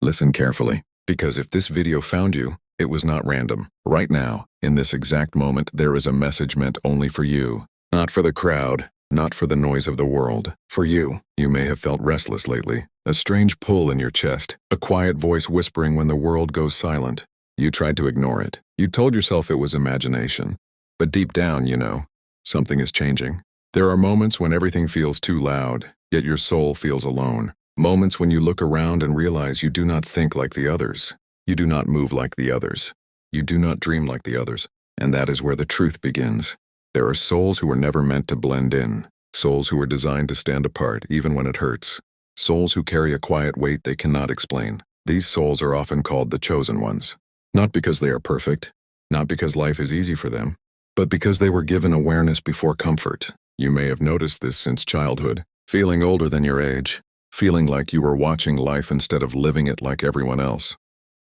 Listen carefully, because if this video found you, it was not random. Right now, in this exact moment, there is a message meant only for you. Not for the crowd, not for the noise of the world. For you. You may have felt restless lately. A strange pull in your chest, a quiet voice whispering when the world goes silent. You tried to ignore it. You told yourself it was imagination. But deep down, you know, something is changing. There are moments when everything feels too loud, yet your soul feels alone. Moments when you look around and realize you do not think like the others. You do not move like the others. You do not dream like the others. And that is where the truth begins. There are souls who were never meant to blend in. Souls who were designed to stand apart even when it hurts. Souls who carry a quiet weight they cannot explain. These souls are often called the chosen ones. Not because they are perfect, not because life is easy for them, but because they were given awareness before comfort. You may have noticed this since childhood, feeling older than your age, feeling like you were watching life instead of living it like everyone else.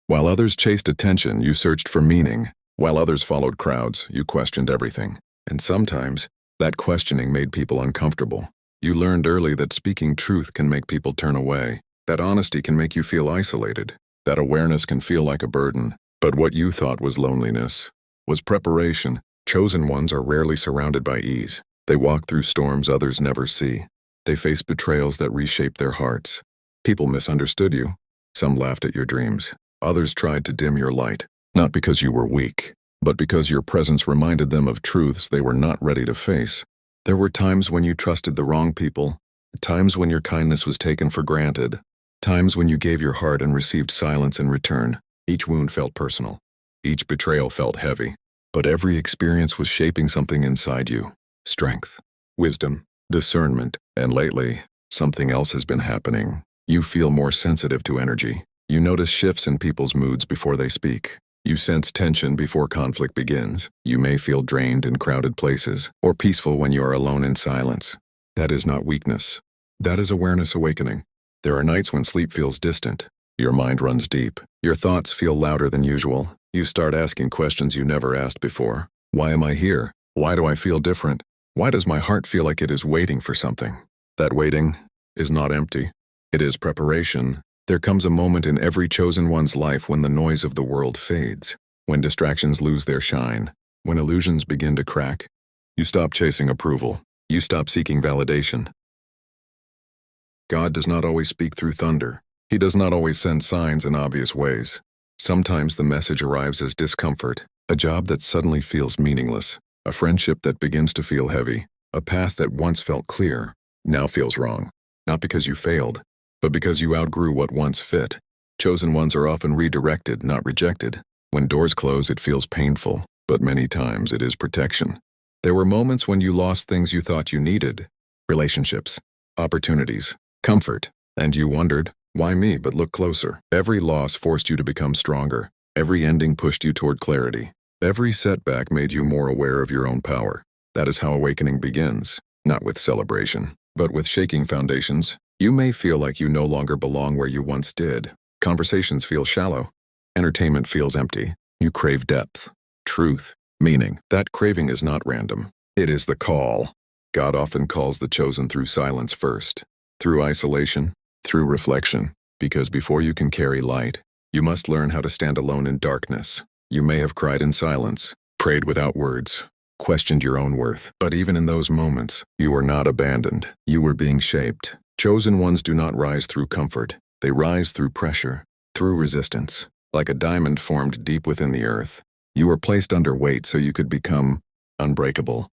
While others chased attention, you searched for meaning. While others followed crowds, you questioned everything. And sometimes, that questioning made people uncomfortable. You learned early that speaking truth can make people turn away, that honesty can make you feel isolated, that awareness can feel like a burden. But what you thought was loneliness was preparation. Chosen ones are rarely surrounded by ease. They walk through storms others never see. They face betrayals that reshape their hearts. People misunderstood you. Some laughed at your dreams. Others tried to dim your light, not because you were weak, but because your presence reminded them of truths they were not ready to face. There were times when you trusted the wrong people, times when your kindness was taken for granted, times when you gave your heart and received silence in return. Each wound felt personal. Each betrayal felt heavy. But every experience was shaping something inside you. Strength, wisdom, discernment, and lately, something else has been happening. You feel more sensitive to energy. You notice shifts in people's moods before they speak. You sense tension before conflict begins. You may feel drained in crowded places, or peaceful when you are alone in silence. That is not weakness. That is awareness awakening. There are nights when sleep feels distant. Your mind runs deep. Your thoughts feel louder than usual. You start asking questions you never asked before. Why am I here? Why do I feel different? Why does my heart feel like it is waiting for something? That waiting is not empty. It is preparation. There comes a moment in every chosen one's life when the noise of the world fades, when distractions lose their shine, when illusions begin to crack. You stop chasing approval. You stop seeking validation. God does not always speak through thunder. He does not always send signs in obvious ways. Sometimes the message arrives as discomfort, a job that suddenly feels meaningless, a friendship that begins to feel heavy, a path that once felt clear, now feels wrong. Not because you failed, but because you outgrew what once fit. Chosen ones are often redirected, not rejected. When doors close, it feels painful, but many times it is protection. There were moments when you lost things you thought you needed, relationships, opportunities, comfort, and you wondered, why me? But look closer. Every loss forced you to become stronger. Every ending pushed you toward clarity. Every setback made you more aware of your own power. That is how awakening begins, not with celebration, but with shaking foundations. You may feel like you no longer belong where you once did. Conversations feel shallow. Entertainment feels empty. You crave depth, truth, meaning. That craving is not random. It is the call. God often calls the chosen through silence first, through isolation, through reflection, because before you can carry light, you must learn how to stand alone in darkness. You may have cried in silence, prayed without words, questioned your own worth. But even in those moments, you were not abandoned. You were being shaped. Chosen ones do not rise through comfort. They rise through pressure, through resistance. Like a diamond formed deep within the earth, you were placed under weight so you could become unbreakable.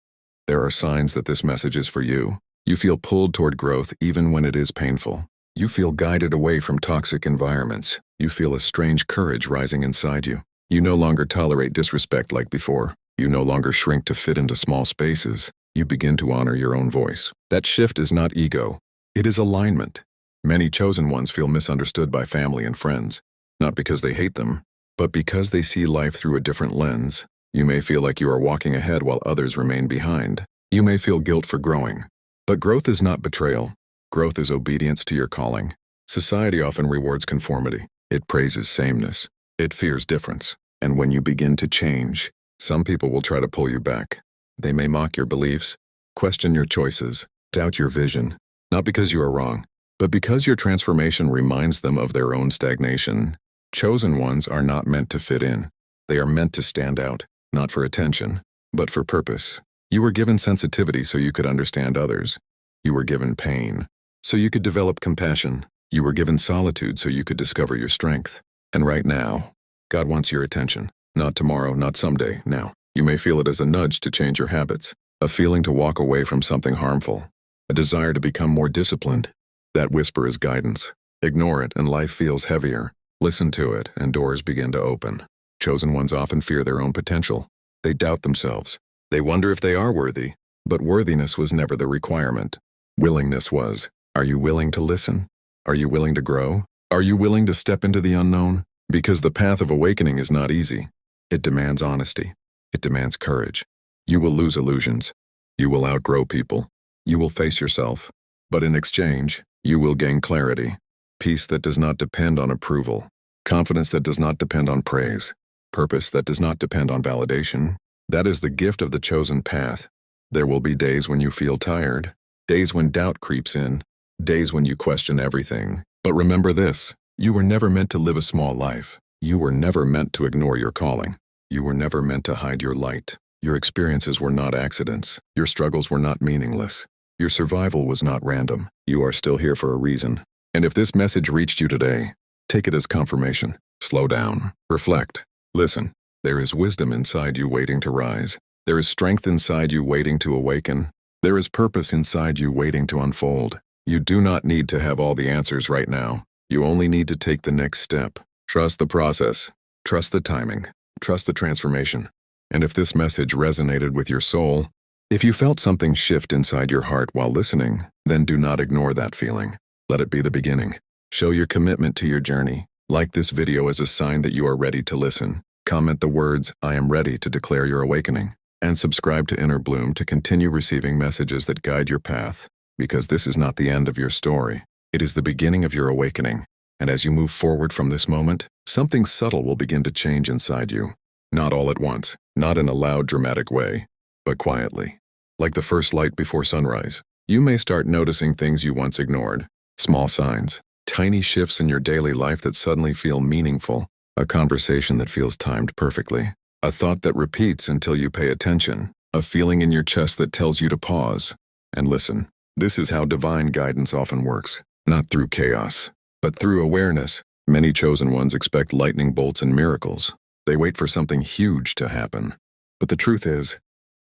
There are signs that this message is for you. You feel pulled toward growth even when it is painful. You feel guided away from toxic environments. You feel a strange courage rising inside you. You no longer tolerate disrespect like before. You no longer shrink to fit into small spaces. You begin to honor your own voice. That shift is not ego. It is alignment. Many chosen ones feel misunderstood by family and friends, not because they hate them, but because they see life through a different lens. You may feel like you are walking ahead while others remain behind. You may feel guilt for growing. But growth is not betrayal. Growth is obedience to your calling. Society often rewards conformity. It praises sameness. It fears difference. And when you begin to change, some people will try to pull you back. They may mock your beliefs, question your choices, doubt your vision, not because you are wrong, But because your transformation reminds them of their own stagnation, chosen ones are not meant to fit in. They are meant to stand out, not for attention, but for purpose. You were given sensitivity so you could understand others. You were given pain so you could develop compassion. You were given solitude so you could discover your strength. And right now, God wants your attention. Not tomorrow, not someday, now. You may feel it as a nudge to change your habits, a feeling to walk away from something harmful, a desire to become more disciplined. That whisper is guidance. Ignore it and life feels heavier. Listen to it and doors begin to open. Chosen ones often fear their own potential. They doubt themselves. They wonder if they are worthy. But worthiness was never the requirement. Willingness was. Are you willing to listen? Are you willing to grow? Are you willing to step into the unknown? Because the path of awakening is not easy. It demands honesty. It demands courage. You will lose illusions. You will outgrow people. You will face yourself. But in exchange, you will gain clarity. Peace that does not depend on approval. Confidence that does not depend on praise. Purpose that does not depend on validation. That is the gift of the chosen path. There will be days when you feel tired. Days when doubt creeps in. Days when you question everything. But remember this, you were never meant to live a small life. You were never meant to ignore your calling. You were never meant to hide your light. Your experiences were not accidents. Your struggles were not meaningless. Your survival was not random. You are still here for a reason. And if this message reached you today, take it as confirmation. Slow down. Reflect. Listen. There is wisdom inside you waiting to rise. There is strength inside you waiting to awaken. There is purpose inside you waiting to unfold. You do not need to have all the answers right now. You only need to take the next step. Trust the process. Trust the timing. Trust the transformation. And if this message resonated with your soul, if you felt something shift inside your heart while listening, then do not ignore that feeling. Let it be the beginning. Show your commitment to your journey. Like this video as a sign that you are ready to listen. Comment the words, "I am ready to declare your awakening." And subscribe to Inner Bloom to continue receiving messages that guide your path. Because this is not the end of your story. It is the beginning of your awakening. And as you move forward from this moment, something subtle will begin to change inside you. Not all at once, not in a loud, dramatic way, but quietly. Like the first light before sunrise, you may start noticing things you once ignored. Small signs, tiny shifts in your daily life that suddenly feel meaningful. A conversation that feels timed perfectly. A thought that repeats until you pay attention. A feeling in your chest that tells you to pause and listen. This is how divine guidance often works. Not through chaos, but through awareness. Many chosen ones expect lightning bolts and miracles. They wait for something huge to happen. But the truth is,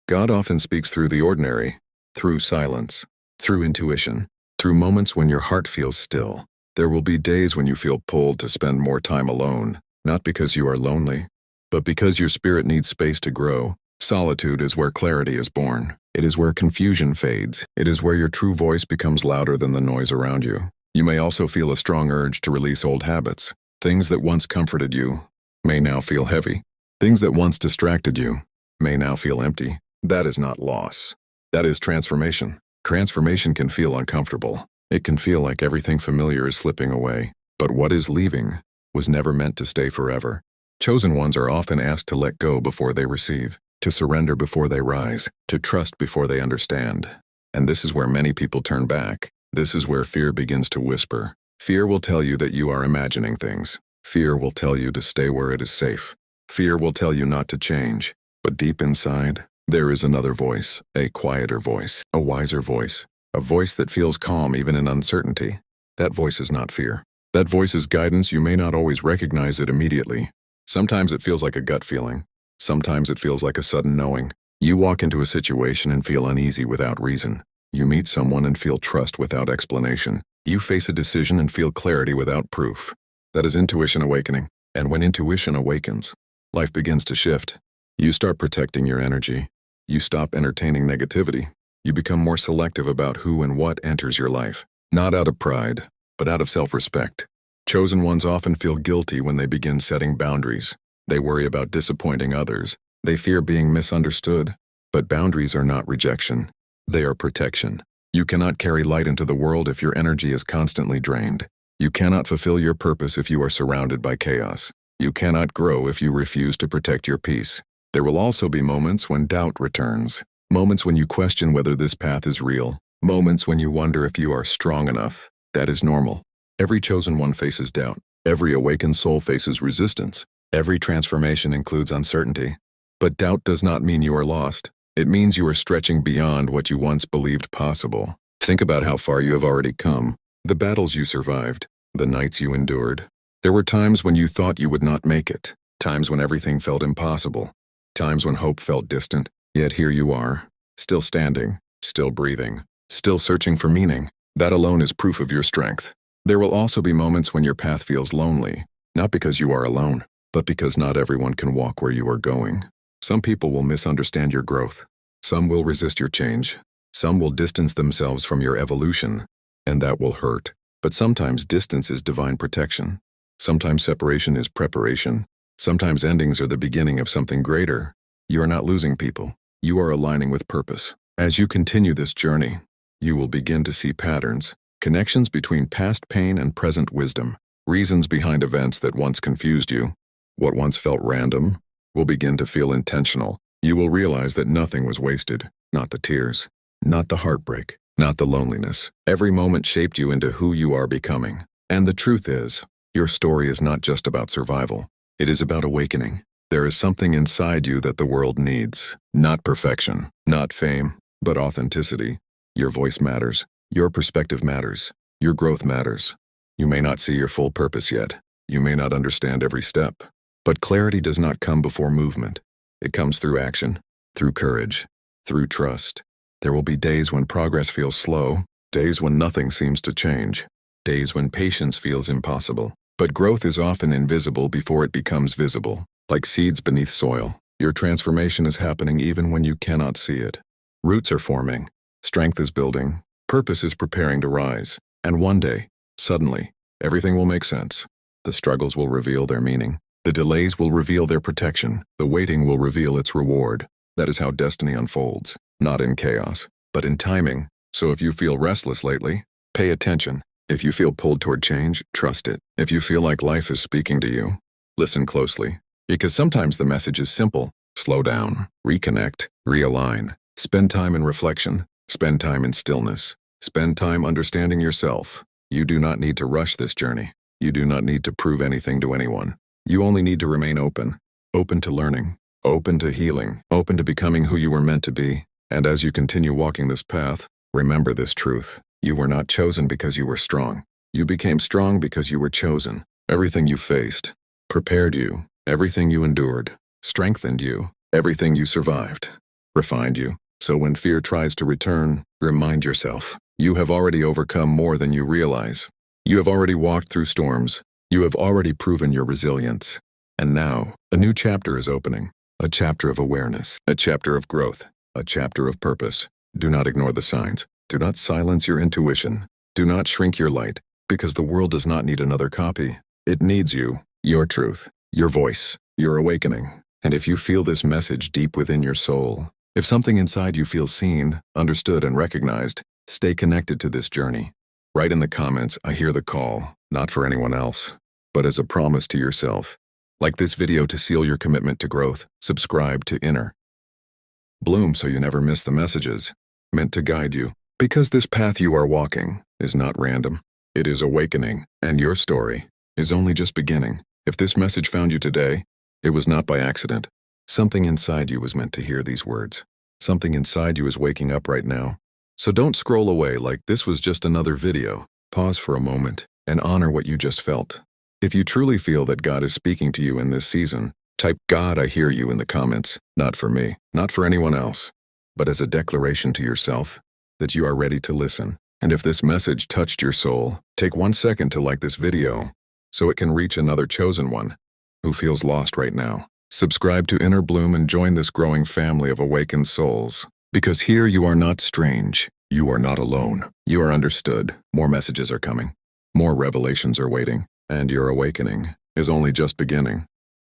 God often speaks through the ordinary, through silence, through intuition, through moments when your heart feels still. There will be days when you feel pulled to spend more time alone, not because you are lonely, but because your spirit needs space to grow. Solitude is where clarity is born. It is where confusion fades. It is where your true voice becomes louder than the noise around you. You may also feel a strong urge to release old habits. Things that once comforted you may now feel heavy. Things that once distracted you may now feel empty. That is not loss. That is transformation. Transformation can feel uncomfortable. It can feel like everything familiar is slipping away. But what is leaving was never meant to stay forever. Chosen ones are often asked to let go before they receive, to surrender before they rise, to trust before they understand. And this is where many people turn back. This is where fear begins to whisper. Fear will tell you that you are imagining things. Fear will tell you to stay where it is safe. Fear will tell you not to change. But deep inside, there is another voice, a quieter voice, a wiser voice, a voice that feels calm even in uncertainty. That voice is not fear. That voice is guidance. You may not always recognize it immediately. Sometimes it feels like a gut feeling. Sometimes it feels like a sudden knowing. You walk into a situation and feel uneasy without reason. You meet someone and feel trust without explanation. You face a decision and feel clarity without proof. That is intuition awakening. And when intuition awakens, life begins to shift. You start protecting your energy. You stop entertaining negativity. You become more selective about who and what enters your life. Not out of pride, but out of self-respect. Chosen ones often feel guilty when they begin setting boundaries. They worry about disappointing others. They fear being misunderstood. But boundaries are not rejection. They are protection. You cannot carry light into the world if your energy is constantly drained. You cannot fulfill your purpose if you are surrounded by chaos. You cannot grow if you refuse to protect your peace. There will also be moments when doubt returns. Moments when you question whether this path is real. Moments when you wonder if you are strong enough. That is normal. Every chosen one faces doubt. Every awakened soul faces resistance. Every transformation includes uncertainty. But doubt does not mean you are lost. It means you are stretching beyond what you once believed possible. Think about how far you have already come. The battles you survived. The nights you endured. There were times when you thought you would not make it. Times when everything felt impossible. Times when hope felt distant. Yet here you are. Still standing. Still breathing. Still searching for meaning. That alone is proof of your strength. There will also be moments when your path feels lonely. Not because you are alone, but because not everyone can walk where you are going. Some people will misunderstand your growth. Some will resist your change. Some will distance themselves from your evolution, and that will hurt. But sometimes distance is divine protection. Sometimes separation is preparation. Sometimes endings are the beginning of something greater. You are not losing people. You are aligning with purpose. As you continue this journey, you will begin to see patterns, connections between past pain and present wisdom, reasons behind events that once confused you. What once felt random will begin to feel intentional. You will realize that nothing was wasted, not the tears, not the heartbreak, not the loneliness. Every moment shaped you into who you are becoming. And the truth is, your story is not just about survival. It is about awakening. There is something inside you that the world needs. Not perfection, not fame, but authenticity. Your voice matters. Your perspective matters. Your growth matters. You may not see your full purpose yet. You may not understand every step. But clarity does not come before movement. It comes through action, through courage, through trust. There will be days when progress feels slow, days when nothing seems to change, days when patience feels impossible. But growth is often invisible before it becomes visible. Like seeds beneath soil, your transformation is happening even when you cannot see it. Roots are forming, strength is building, purpose is preparing to rise. And one day, suddenly, everything will make sense. The struggles will reveal their meaning. The delays will reveal their protection. The waiting will reveal its reward. That is how destiny unfolds, not in chaos, but in timing. So if you feel restless lately, pay attention. If you feel pulled toward change, trust it. If you feel like life is speaking to you, listen closely. Because sometimes the message is simple. Slow down, reconnect, realign. Spend time in reflection. Spend time in stillness. Spend time understanding yourself. You do not need to rush this journey. You do not need to prove anything to anyone. You only need to remain open. Open to learning. Open to healing. Open to becoming who you were meant to be. And as you continue walking this path, remember this truth. You were not chosen because you were strong. You became strong because you were chosen. Everything you faced prepared you. Everything you endured strengthened you. Everything you survived refined you. So when fear tries to return, remind yourself, you have already overcome more than you realize. You have already walked through storms. You have already proven your resilience. And now, a new chapter is opening. A chapter of awareness. A chapter of growth. A chapter of purpose. Do not ignore the signs. Do not silence your intuition. Do not shrink your light, because the world does not need another copy. It needs you, your truth, your voice, your awakening. And if you feel this message deep within your soul, if something inside you feels seen, understood, and recognized, stay connected to this journey. Write in the comments, I hear the call, not for anyone else, but as a promise to yourself. Like this video to seal your commitment to growth. Subscribe to Inner Bloom so you never miss the messages meant to guide you. Because this path you are walking is not random. It is awakening, and your story is only just beginning. If this message found you today, it was not by accident. Something inside you was meant to hear these words. Something inside you is waking up right now. So don't scroll away like this was just another video. Pause for a moment and honor what you just felt. If you truly feel that God is speaking to you in this season, type God I hear you in the comments. Not for me, not for anyone else, but as a declaration to yourself that you are ready to listen. And if this message touched your soul, take 1 second to like this video so it can reach another chosen one who feels lost right now. Subscribe to Inner Bloom and join this growing family of awakened souls. Because here you are not strange. You are not alone. You are understood. More messages are coming. More revelations are waiting. And your awakening is only just beginning.